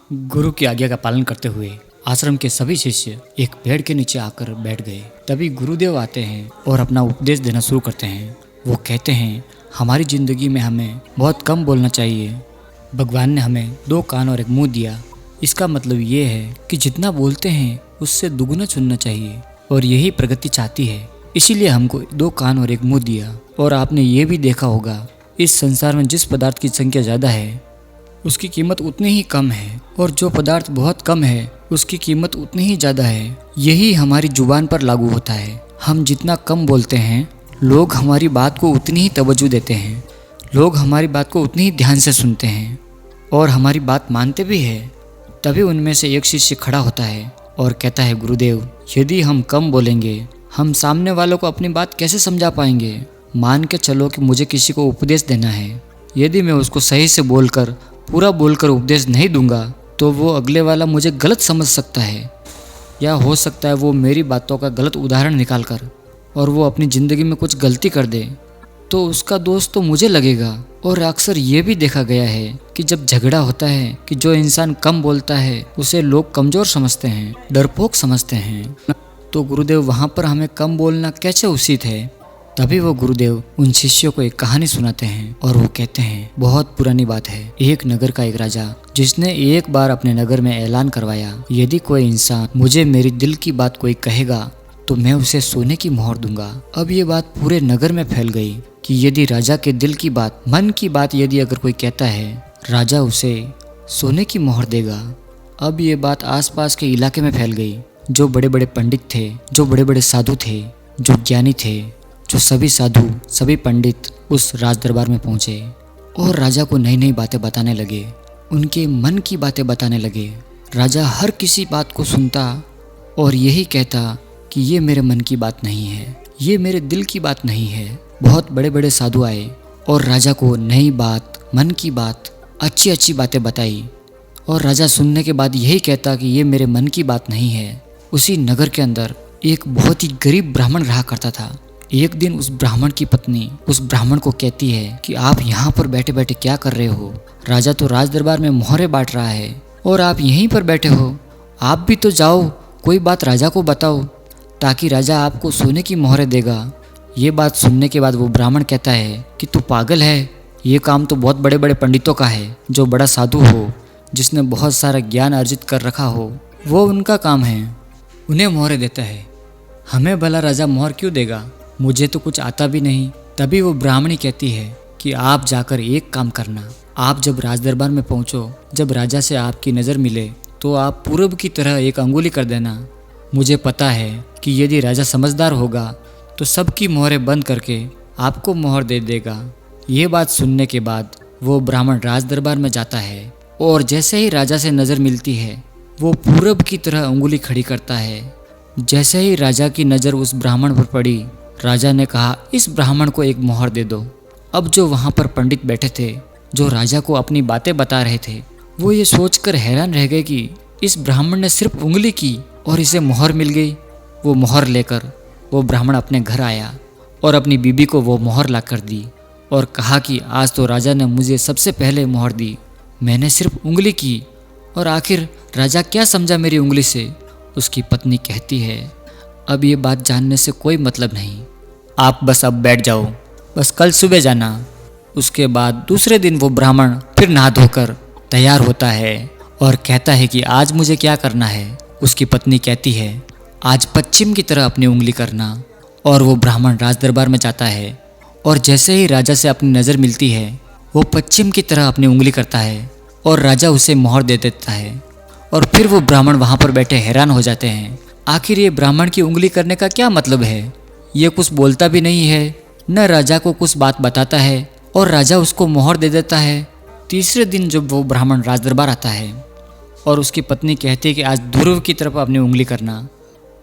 गुरु की आज्ञा का पालन करते हुए आश्रम के सभी शिष्य एक पेड़ के नीचे आकर बैठ गए। तभी गुरुदेव आते हैं और अपना उपदेश देना शुरू करते हैं। वो कहते हैं, हमारी जिंदगी में हमें बहुत कम बोलना चाहिए। भगवान ने हमें 2 कान और 1 मुंह दिया। इसका मतलब ये है कि जितना बोलते हैं उससे दुगुना सुनना चाहिए और यही प्रगति चाहती है। इसीलिए हमको 2 कान और 1 मुंह दिया। और आपने ये भी देखा होगा, इस संसार में जिस पदार्थ की संख्या ज़्यादा है उसकी कीमत उतनी ही कम है, और जो पदार्थ बहुत कम है उसकी कीमत उतनी ही ज़्यादा है। यही हमारी जुबान पर लागू होता है। हम जितना कम बोलते हैं, लोग हमारी बात को उतनी ही तवज्जो देते हैं, लोग हमारी बात को उतनी ही ध्यान से सुनते हैं और हमारी बात मानते भी हैं। तभी उनमें से एक शिष्य खड़ा होता है और कहता है, गुरुदेव, यदि हम कम बोलेंगे, हम सामने वालों को अपनी बात कैसे समझा पाएंगे। मान के चलो कि मुझे किसी को उपदेश देना है, यदि मैं उसको सही से पूरा बोलकर उपदेश नहीं दूंगा तो वो अगले वाला मुझे गलत समझ सकता है, या हो सकता है वो मेरी बातों का गलत उदाहरण निकाल कर और वो अपनी ज़िंदगी में कुछ गलती कर दे, तो उसका दोष तो मुझे लगेगा। और अक्सर ये भी देखा गया है कि जब झगड़ा होता है कि जो इंसान कम बोलता है उसे लोग कमज़ोर समझते हैं, डरपोक समझते हैं। तो गुरुदेव, वहाँ पर हमें कम बोलना कैसे उचित है। तभी वो गुरुदेव उन शिष्यों को एक कहानी सुनाते हैं और वो कहते हैं, बहुत पुरानी बात है। एक नगर का एक राजा, जिसने एक बार अपने नगर में ऐलान करवाया, यदि कोई इंसान मुझे मेरी दिल की बात कोई कहेगा तो मैं उसे सोने की मोहर दूंगा। अब ये बात पूरे नगर में फैल गई कि यदि राजा के दिल की बात, मन की बात यदि अगर कोई कहता है, राजा उसे सोने की मोहर देगा। अब ये बात आसपास के इलाके में फैल गई। जो बड़े बड़े पंडित थे, जो बड़े बड़े साधु थे, जो ज्ञानी थे, जो सभी साधु, सभी पंडित उस राज दरबार में पहुँचे और राजा को नई नई बातें बताने लगे, उनके मन की बातें बताने लगे। राजा हर किसी बात को सुनता और यही कहता कि ये मेरे मन की बात नहीं है, ये मेरे दिल की बात नहीं है। बहुत बड़े बड़े साधु आए और राजा को नई बात, मन की बात, अच्छी अच्छी बातें बताई और राजा सुनने के बाद यही कहता कि ये मेरे मन की बात नहीं है। उसी नगर के अंदर एक बहुत ही गरीब ब्राह्मण रहा करता था। एक दिन उस ब्राह्मण की पत्नी उस ब्राह्मण को कहती है कि आप यहाँ पर बैठे बैठे क्या कर रहे हो। राजा तो राज दरबार में मोहरें बांट रहा है और आप यहीं पर बैठे हो। आप भी तो जाओ, कोई बात राजा को बताओ ताकि राजा आपको सोने की मोहरें देगा। ये बात सुनने के बाद वो ब्राह्मण कहता है कि तू पागल है, ये काम तो बहुत बड़े बड़े पंडितों का है। जो बड़ा साधु हो, जिसने बहुत सारा ज्ञान अर्जित कर रखा हो, वो उनका काम है, उन्हें मोहरें देता है। हमें भला राजा मोहर क्यों देगा, मुझे तो कुछ आता भी नहीं। तभी वो ब्राह्मणी कहती है कि आप जाकर एक काम करना, आप जब राज दरबार में पहुँचो, जब राजा से आपकी नज़र मिले तो आप पूरब की तरह एक अंगुली कर देना। मुझे पता है कि यदि राजा समझदार होगा तो सबकी मोहरें बंद करके आपको मोहर दे देगा। ये बात सुनने के बाद वो ब्राह्मण राज दरबार में जाता है और जैसे ही राजा से नज़र मिलती है वो पूरब की तरह अंगुली खड़ी करता है। जैसे ही राजा की नज़र उस ब्राह्मण पर पड़ी, राजा ने कहा, इस ब्राह्मण को एक मोहर दे दो। अब जो वहाँ पर पंडित बैठे थे, जो राजा को अपनी बातें बता रहे थे, वो ये सोचकर हैरान रह गए कि इस ब्राह्मण ने सिर्फ उंगली की और इसे मोहर मिल गई। वो मोहर लेकर वो ब्राह्मण अपने घर आया और अपनी बीबी को वो मोहर ला कर दी और कहा कि आज तो राजा ने मुझे सबसे पहले मोहर दी, मैंने सिर्फ उंगली की और आखिर राजा क्या समझा मेरी उंगली से। उसकी पत्नी कहती है, अब ये बात जानने से कोई मतलब नहीं, आप बस अब बैठ जाओ, बस कल सुबह जाना। उसके बाद दूसरे दिन वो ब्राह्मण फिर नहा धोकर तैयार होता है और कहता है कि आज मुझे क्या करना है। उसकी पत्नी कहती है, आज पश्चिम की तरह अपनी उंगली करना। और वो ब्राह्मण राज दरबार में जाता है और जैसे ही राजा से अपनी नज़र मिलती है वो पश्चिम की तरह अपनी उंगली करता है और राजा उसे मोहर दे देता है। और फिर वो ब्राह्मण वहाँ पर बैठे हैरान हो जाते हैं, आखिर ये ब्राह्मण की उंगली करने का क्या मतलब है। ये कुछ बोलता भी नहीं है, न राजा को कुछ बात बताता है और राजा उसको मोहर दे देता है। तीसरे दिन जब वो ब्राह्मण राज दरबार आता है और उसकी पत्नी कहती है कि आज ध्रुव की तरफ अपनी उंगली करना,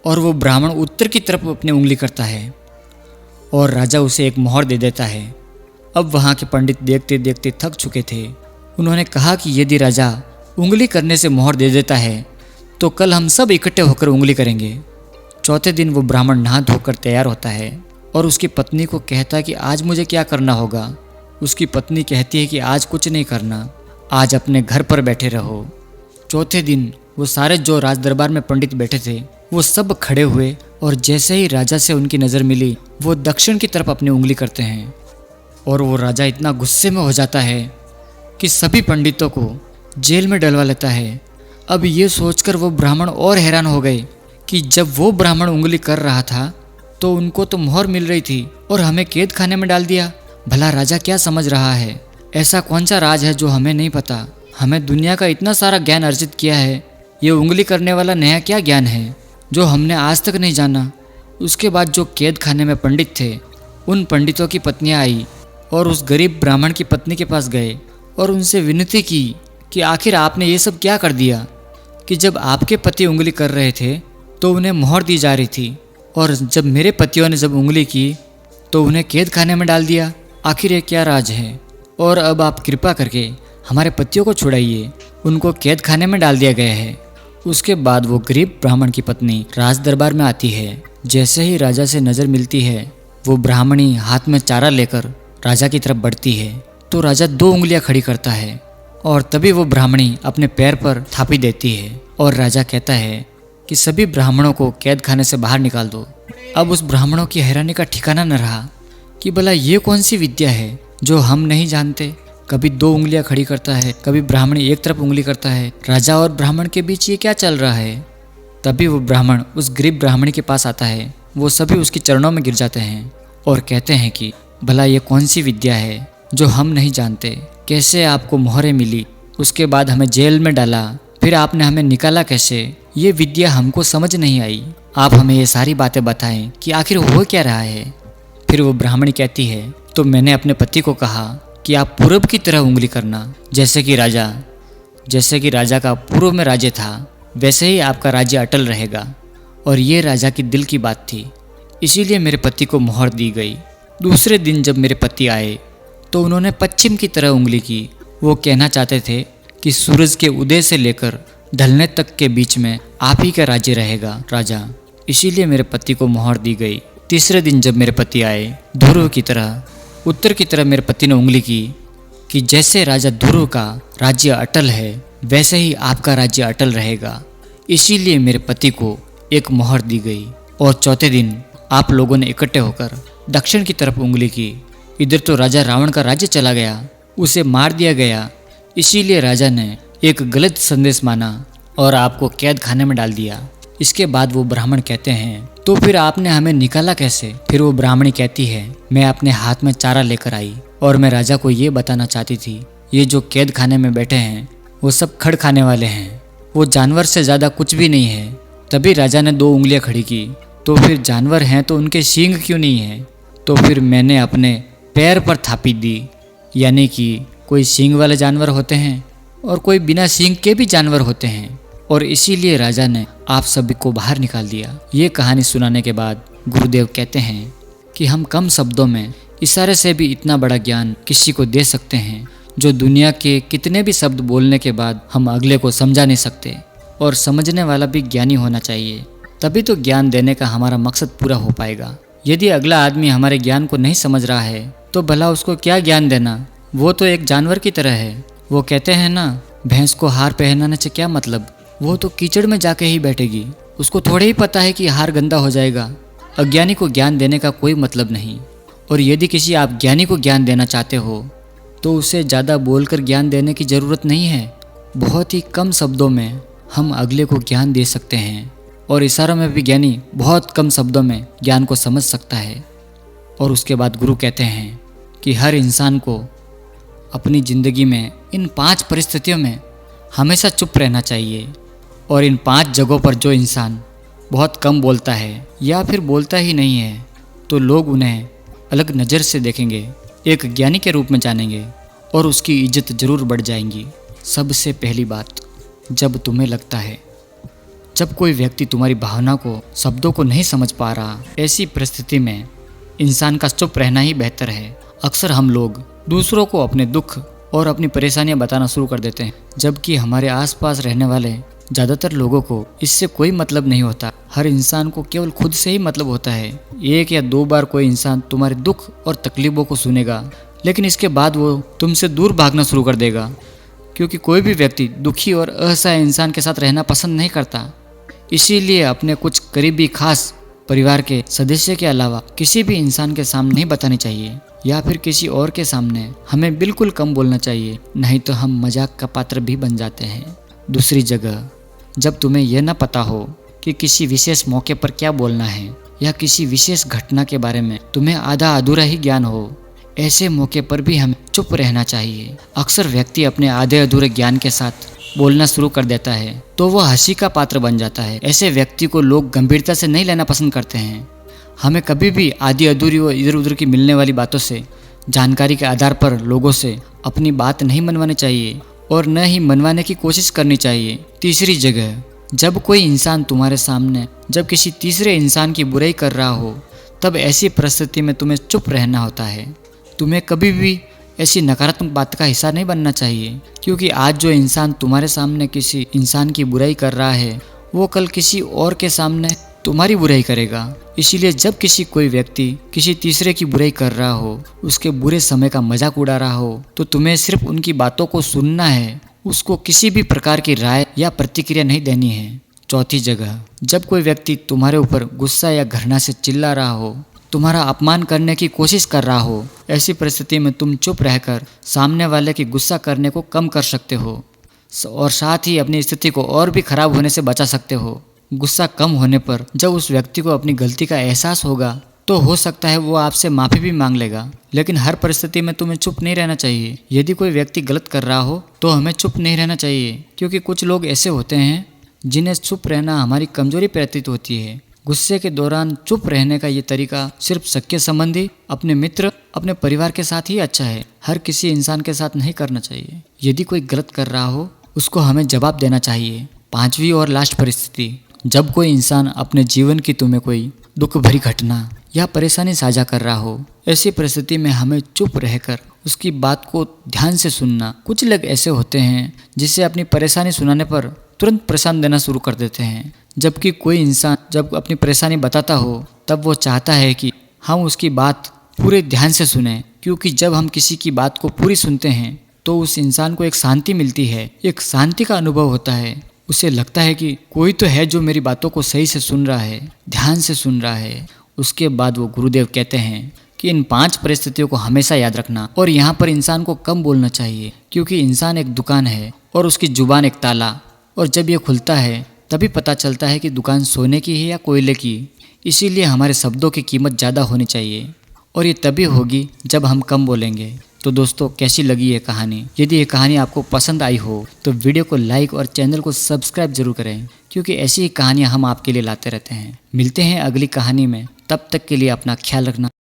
और वो ब्राह्मण उत्तर की तरफ अपनी उंगली करता है और राजा उसे एक मोहर दे देता है। अब वहाँ के पंडित देखते देखते थक चुके थे। उन्होंने कहा कि यदि राजा उंगली करने से मोहर दे देता है तो कल हम सब इकट्ठे होकर उंगली करेंगे। चौथे दिन वो ब्राह्मण नहा धोकर तैयार होता है और उसकी पत्नी को कहता है कि आज मुझे क्या करना होगा। उसकी पत्नी कहती है कि आज कुछ नहीं करना, आज अपने घर पर बैठे रहो। चौथे दिन वो सारे जो राज दरबार में पंडित बैठे थे वो सब खड़े हुए और जैसे ही राजा से उनकी नज़र मिली वो दक्षिण की तरफ अपनी उंगली करते हैं और वो राजा इतना गुस्से में हो जाता है कि सभी पंडितों को जेल में डलवा लेता है। अब ये सोचकर वो ब्राह्मण और हैरान हो गए कि जब वो ब्राह्मण उंगली कर रहा था तो उनको तो मोहर मिल रही थी और हमें कैद खाने में डाल दिया। भला राजा क्या समझ रहा है? ऐसा कौन सा राज है जो हमें नहीं पता? हमें दुनिया का इतना सारा ज्ञान अर्जित किया है, ये उंगली करने वाला नया क्या ज्ञान है जो हमने आज तक नहीं जाना? उसके बाद जो कैद खाने में पंडित थे उन पंडितों की पत्नियां आई और उस गरीब ब्राह्मण की पत्नी के पास गए और उनसे विनती की कि आखिर आपने ये सब क्या कर दिया कि जब आपके पति उंगली कर रहे थे तो उन्हें मोहर दी जा रही थी और जब मेरे पतियों ने जब उंगली की तो उन्हें कैद खाने में डाल दिया। आखिर ये क्या राज है? और अब आप कृपा करके हमारे पतियों को छुड़ाइए, उनको कैद खाने में डाल दिया गया है। उसके बाद वो गरीब ब्राह्मण की पत्नी राज दरबार में आती है। जैसे ही राजा से नज़र मिलती है वो ब्राह्मणी हाथ में चारा लेकर राजा की तरफ बढ़ती है तो राजा 2 उंगलियां खड़ी करता है और तभी वो ब्राह्मणी अपने पैर पर थापी देती है और राजा कहता है कि सभी ब्राह्मणों को कैद खाने से बाहर निकाल दो। अब उस ब्राह्मणों की हैरानी का ठिकाना न रहा कि भला ये कौन सी विद्या है जो हम नहीं जानते। कभी 2 उंगलियां खड़ी करता है, कभी ब्राह्मणी एक तरफ उंगली करता है। राजा और ब्राह्मण के बीच ये क्या चल रहा है? तभी वो ब्राह्मण उस गरीब ब्राह्मणी के पास आता है। वो सभी उसके चरणों में गिर जाते हैं और कहते हैं कि भला ये कौन सी विद्या है जो हम नहीं जानते? कैसे आपको मोहरें मिली? उसके बाद हमें जेल में डाला, फिर आपने हमें निकाला कैसे? ये विद्या हमको समझ नहीं आई। आप हमें ये सारी बातें बताएं कि आखिर हो क्या रहा है। फिर वो ब्राह्मणी कहती है तो मैंने अपने पति को कहा कि आप पूरब की तरह उंगली करना, जैसे कि राजा का पूर्व में राज्य था वैसे ही आपका राज्य अटल रहेगा। और ये राजा की दिल की बात थी, इसीलिए मेरे पति को मोहर दी गई। दूसरे दिन जब मेरे पति आए तो उन्होंने पश्चिम की तरह उंगली की। वो कहना चाहते थे कि सूरज के उदय से लेकर ढलने तक के बीच में आप ही का राज्य रहेगा राजा, इसीलिए मेरे पति को मोहर दी गई। तीसरे दिन जब मेरे पति आए ध्रुव की तरह उत्तर की तरफ मेरे पति ने उंगली की कि जैसे राजा ध्रुव का राज्य अटल है वैसे ही आपका राज्य अटल रहेगा, इसीलिए मेरे पति को एक मोहर दी गई। और चौथे दिन आप लोगों ने इकट्ठे होकर दक्षिण की तरफ उंगली की। इधर तो राजा रावण का राज्य चला गया, उसे मार दिया गया, इसीलिए राजा ने एक गलत संदेश माना और आपको कैद खाने में डाल दिया। इसके बाद वो ब्राह्मण कहते हैं तो फिर आपने हमें निकाला कैसे? फिर वो ब्राह्मणी कहती है मैं अपने हाथ में चारा लेकर आई और मैं राजा को ये बताना चाहती थी ये जो कैद खाने में बैठे हैं वो सब खड़ खाने वाले हैं, वो जानवर से ज़्यादा कुछ भी नहीं है। तभी राजा ने 2 उंगलियां खड़ी की तो फिर जानवर हैं तो उनके सींग क्यों नहीं है? तो फिर मैंने अपने पैर पर थापी दी, यानी कि कोई सींग वाले जानवर होते हैं और कोई बिना सींग के भी जानवर होते हैं और इसीलिए राजा ने आप सभी को बाहर निकाल दिया। ये कहानी सुनाने के बाद गुरुदेव कहते हैं कि हम कम शब्दों में इशारे से भी इतना बड़ा ज्ञान किसी को दे सकते हैं जो दुनिया के कितने भी शब्द बोलने के बाद हम अगले को समझा नहीं सकते। और समझने वाला भी ज्ञानी होना चाहिए, तभी तो ज्ञान देने का हमारा मकसद पूरा हो पाएगा। यदि अगला आदमी हमारे ज्ञान को नहीं समझ रहा है तो भला उसको क्या ज्ञान देना? वो तो एक जानवर की तरह है। वो कहते हैं ना, भैंस को हार पहनाने से क्या मतलब, वो तो कीचड़ में जाके ही बैठेगी, उसको थोड़े ही पता है कि हार गंदा हो जाएगा। अज्ञानी को ज्ञान देने का कोई मतलब नहीं। और यदि किसी आप ज्ञानी को ज्ञान देना चाहते हो तो उसे ज़्यादा बोलकर ज्ञान देने की ज़रूरत नहीं है। बहुत ही कम शब्दों में हम अगले को ज्ञान दे सकते हैं और इशारों में भी ज्ञानी बहुत कम शब्दों में ज्ञान को समझ सकता है। और उसके बाद गुरु कहते हैं कि हर इंसान को अपनी ज़िंदगी में इन 5 परिस्थितियों में हमेशा चुप रहना चाहिए। और इन 5 जगहों पर जो इंसान बहुत कम बोलता है या फिर बोलता ही नहीं है तो लोग उन्हें अलग नज़र से देखेंगे, एक ज्ञानी के रूप में जानेंगे और उसकी इज्जत ज़रूर बढ़ जाएंगी। सबसे पहली बात, जब तुम्हें लगता है जब कोई व्यक्ति तुम्हारी भावना को, शब्दों को नहीं समझ पा रहा, ऐसी परिस्थिति में इंसान का चुप रहना ही बेहतर है। अक्सर हम लोग दूसरों को अपने दुख और अपनी परेशानियां बताना शुरू कर देते हैं, जबकि हमारे आसपास रहने वाले ज़्यादातर लोगों को इससे कोई मतलब नहीं होता। हर इंसान को केवल खुद से ही मतलब होता है। 1 या 2 बार कोई इंसान तुम्हारे दुख और तकलीफ़ों को सुनेगा, लेकिन इसके बाद वो तुमसे दूर भागना शुरू कर देगा। क्योंकि कोई भी व्यक्ति दुखी और असहाय इंसान के साथ रहना पसंद नहीं करता। इसीलिए अपने कुछ करीबी खास परिवार के सदस्य के अलावा किसी भी इंसान के सामने नहीं बतानी चाहिए, या फिर किसी और के सामने हमें बिल्कुल कम बोलना चाहिए, नहीं तो हम मजाक का पात्र भी बन जाते हैं। दूसरी जगह, जब तुम्हें यह न पता हो कि किसी विशेष मौके पर क्या बोलना है या किसी विशेष घटना के बारे में तुम्हें आधा अधूरा ही ज्ञान हो, ऐसे मौके पर भी हमें चुप रहना चाहिए। अक्सर व्यक्ति अपने आधे अधूरे ज्ञान के साथ बोलना शुरू कर देता है तो वह हंसी का पात्र बन जाता है। ऐसे व्यक्ति को लोग गंभीरता से नहीं लेना पसंद करते हैं। हमें कभी भी आधी अधूरी व इधर उधर की मिलने वाली बातों से, जानकारी के आधार पर लोगों से अपनी बात नहीं मनवानी चाहिए और न ही मनवाने की कोशिश करनी चाहिए। तीसरी जगह, जब कोई इंसान तुम्हारे सामने जब किसी तीसरे इंसान की बुराई कर रहा हो, तब ऐसी परिस्थिति में तुम्हें चुप रहना होता है। तुम्हें कभी भी ऐसी नकारात्मक बात का हिस्सा नहीं बनना चाहिए, क्योंकि आज जो इंसान तुम्हारे सामने किसी इंसान की बुराई कर रहा है, वो कल किसी और के सामने तुम्हारी बुराई करेगा। इसीलिए जब कोई व्यक्ति किसी तीसरे की बुराई कर रहा हो, उसके बुरे समय का मजाक उड़ा रहा हो, तो तुम्हें सिर्फ उनकी बातों को सुनना है, उसको किसी भी प्रकार की राय या प्रतिक्रिया नहीं देनी है। चौथी जगह, जब कोई व्यक्ति तुम्हारे ऊपर गुस्सा या घृणा से चिल्ला रहा हो, तुम्हारा अपमान करने की कोशिश कर रहा हो, ऐसी परिस्थिति में तुम चुप रहकर सामने वाले की गुस्सा करने को कम कर सकते हो और साथ ही अपनी स्थिति को और भी खराब होने से बचा सकते हो। गुस्सा कम होने पर जब उस व्यक्ति को अपनी गलती का एहसास होगा तो हो सकता है वो आपसे माफ़ी भी मांग लेगा, लेकिन हर परिस्थिति में तुम्हें चुप नहीं रहना चाहिए। यदि कोई व्यक्ति गलत कर रहा हो तो हमें चुप नहीं रहना चाहिए, क्योंकि कुछ लोग ऐसे होते हैं जिन्हें चुप रहना हमारी कमजोरी प्रतीत होती है। गुस्से के दौरान चुप रहने का ये तरीका सिर्फ सगे संबंधी, अपने मित्र, अपने परिवार के साथ ही अच्छा है, हर किसी इंसान के साथ नहीं करना चाहिए। यदि कोई गलत कर रहा हो उसको हमें जवाब देना चाहिए। पांचवी और लास्ट परिस्थिति, जब कोई इंसान अपने जीवन की तुम्हें कोई दुख भरी घटना या परेशानी साझा कर रहा हो, ऐसी परिस्थिति में हमें चुप रहकर उसकी बात को ध्यान से सुनना। कुछ लोग ऐसे होते हैं जिसे अपनी परेशानी सुनाने पर तुरंत परेशान देना शुरू कर देते हैं, जबकि कोई इंसान जब अपनी परेशानी बताता हो तब वो चाहता है कि हम उसकी बात पूरे ध्यान से सुनें, क्योंकि जब हम किसी की बात को पूरी सुनते हैं तो उस इंसान को एक शांति मिलती है, एक शांति का अनुभव होता है। उसे लगता है कि कोई तो है जो मेरी बातों को सही से सुन रहा है, ध्यान से सुन रहा है। उसके बाद वो गुरुदेव कहते हैं कि इन 5 परिस्थितियों को हमेशा याद रखना, और यहाँ पर इंसान को कम बोलना चाहिए, क्योंकि इंसान एक दुकान है और उसकी जुबान एक ताला, और जब ये खुलता है तभी पता चलता है कि दुकान सोने की है या कोयले की। इसीलिए हमारे शब्दों की कीमत ज़्यादा होनी चाहिए, और ये तभी होगी जब हम कम बोलेंगे। तो दोस्तों, कैसी लगी ये कहानी? यदि ये कहानी आपको पसंद आई हो तो वीडियो को लाइक और चैनल को सब्सक्राइब जरूर करें, क्योंकि ऐसी ही कहानियाँ हम आपके लिए लाते रहते हैं। मिलते हैं अगली कहानी में, तब तक के लिए अपना ख्याल रखना।